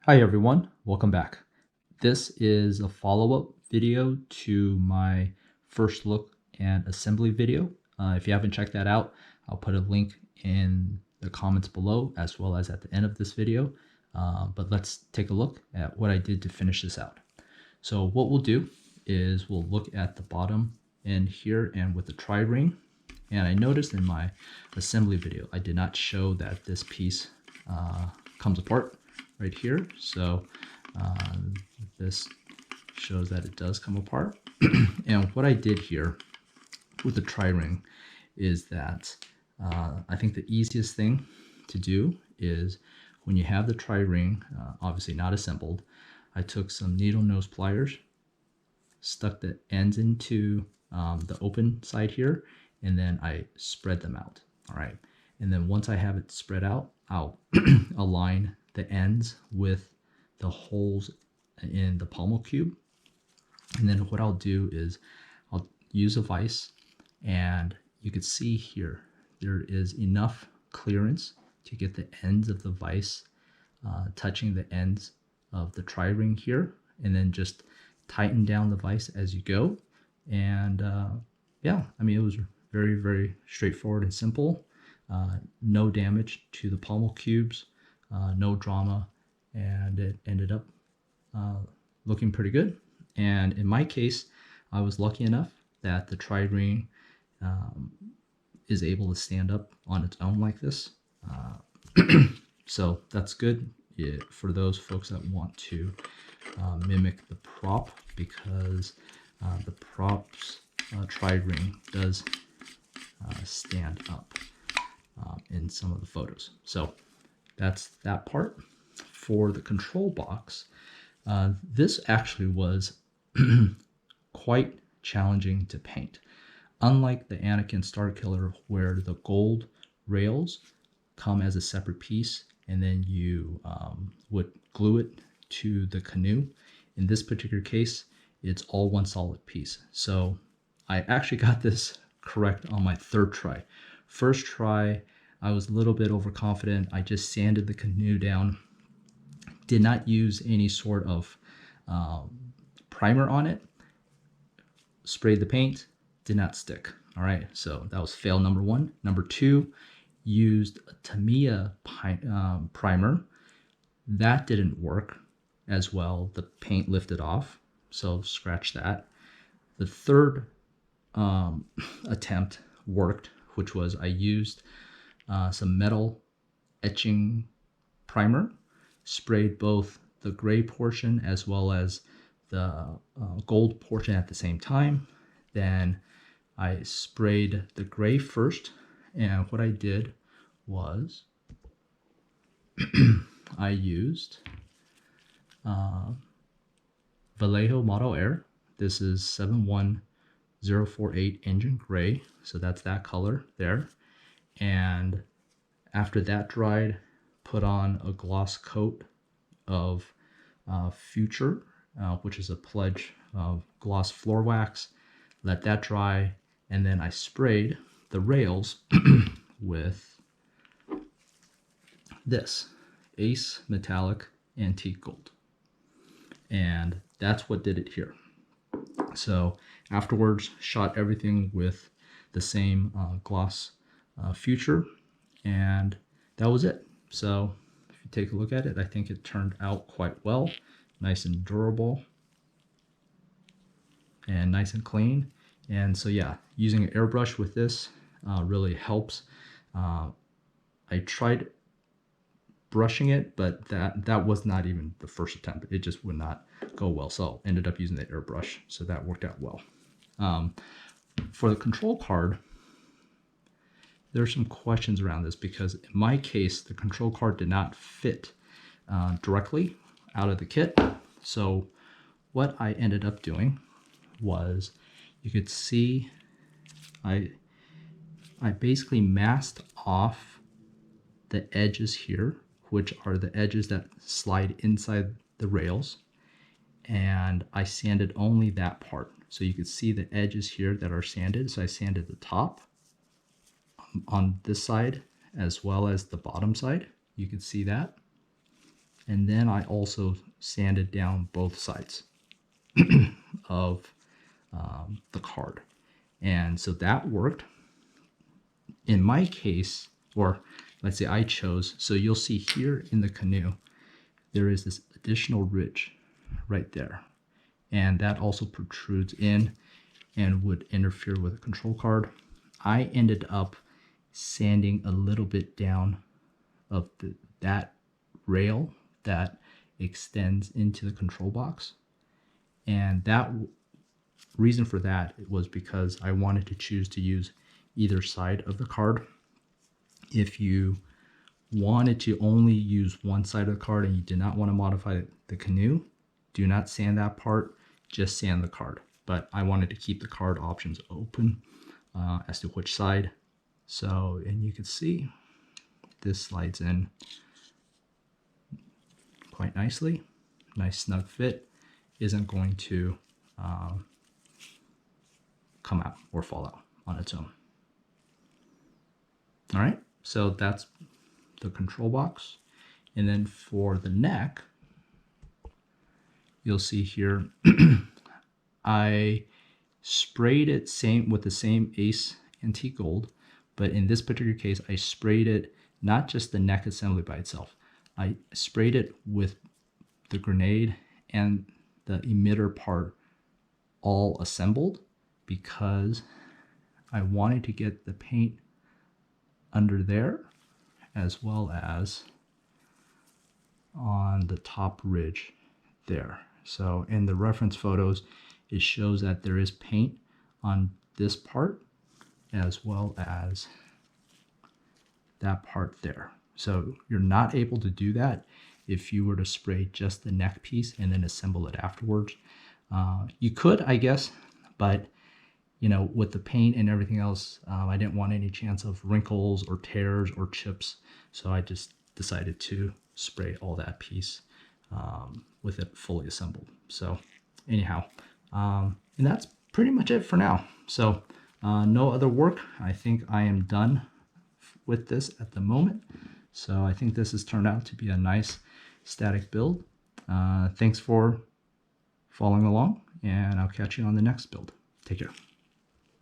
Hi everyone, welcome back. This is a follow-up video to my first look and assembly video. If you haven't checked that out, I'll put a link in the comments below as well as at the end of this video. But let's take a look at what I did to finish this out. So what we'll do is we'll look at the bottom end here and with the TriRing. And I noticed in my assembly video, I did not show that this piece comes apart right here. So this shows that it does come apart. And what I did here with the TriRing is that I think the easiest thing to do is when you have the TriRing, obviously not assembled, I took some needle nose pliers, stuck the ends into the open side here, and then I spread them out. All right. And then once I have it spread out, I'll align the ends with the holes in the pommel cube. And then what I'll do is I'll use a vise, and you can see here there is enough clearance to get the ends of the vise touching the ends of the TriRing here, and then just tighten down the vise as you go. And yeah, I mean, it was very, very straightforward and simple. No damage to the pommel cubes, no drama, and it ended up looking pretty good. And in my case, I was lucky enough that the TriRing is able to stand up on its own like this. So that's good for those folks that want to mimic the prop, because the prop's TriRing does stand up in some of the photos. So that's that part. For the control box, this actually was quite challenging to paint. Unlike the Anakin Starkiller, where the gold rails come as a separate piece and then you would glue it to the canoe, in this particular case, it's all one solid piece. So I actually got this correct on my third try. First try, I was a little bit overconfident. I just sanded the canoe down, did not use any sort of primer on it, sprayed the paint, did not stick. All right, so that was fail number one. Number two, used a Tamiya primer. That didn't work as well. The paint lifted off, so scratch that. The third attempt worked, which was I used some metal etching primer, sprayed both the gray portion as well as the gold portion at the same time. Then I sprayed the gray first, and what I did was I used Vallejo Model Air. This is 71048 engine gray, so that's that color there. And after that dried, put on a gloss coat of Future, which is a Pledge gloss floor wax. Let that dry, and then I sprayed the rails with this Ace Metallic Antique Gold. And that's what did it here. So afterwards, shot everything with the same gloss Future, and that was it. So if you take a look at it, I think it turned out quite well. Nice and durable and nice and clean. And so yeah, using an airbrush with this really helps. I tried brushing it, but that was not even the first attempt. It just would not go well, so ended up using the airbrush, so that worked out well. For the control card, there's some questions around this, because in my case, the control card did not fit directly out of the kit. So what I ended up doing was, you could see I basically masked off the edges here, which are the edges that slide inside the rails, and I sanded only that part. So you could see the edges here that are sanded. So I sanded the top on this side as well as the bottom side. You can see that. And then I also sanded down both sides of the card. And so that worked. In my case, or let's say I chose, so you'll see here in the canoe, there is this additional ridge right there. And that also protrudes in and would interfere with the control card. I ended up sanding a little bit down of that rail that extends into the control box. And that reason for that was because I wanted to choose to use either side of the card. If you wanted to only use one side of the card and you did not want to modify the canoe, do not sand that part, just sand the card. But I wanted to keep the card options open as to which side. So, and you can see this slides in quite nicely. Nice snug fit, isn't going to come out or fall out on its own. All right, so that's the control box. And then for the neck, you'll see here, I sprayed it with the same Ace Antique Gold, but in this particular case, I sprayed it, not just the neck assembly by itself. I sprayed it with the grenade and the emitter part all assembled because I wanted to get the paint under there as well as on the top ridge there. So in the reference photos, it shows that there is paint on this part as well as that part there. So you're not able to do that if you were to spray just the neck piece and then assemble it afterwards. You could, I guess, but you know, with the paint and everything else, I didn't want any chance of wrinkles or tears or chips. So I just decided to spray all that piece with it fully assembled. So anyhow, and that's pretty much it for now. So no other work. I think I am done with this at the moment. So I think this has turned out to be a nice static build. Thanks for following along, and I'll catch you on the next build. Take care.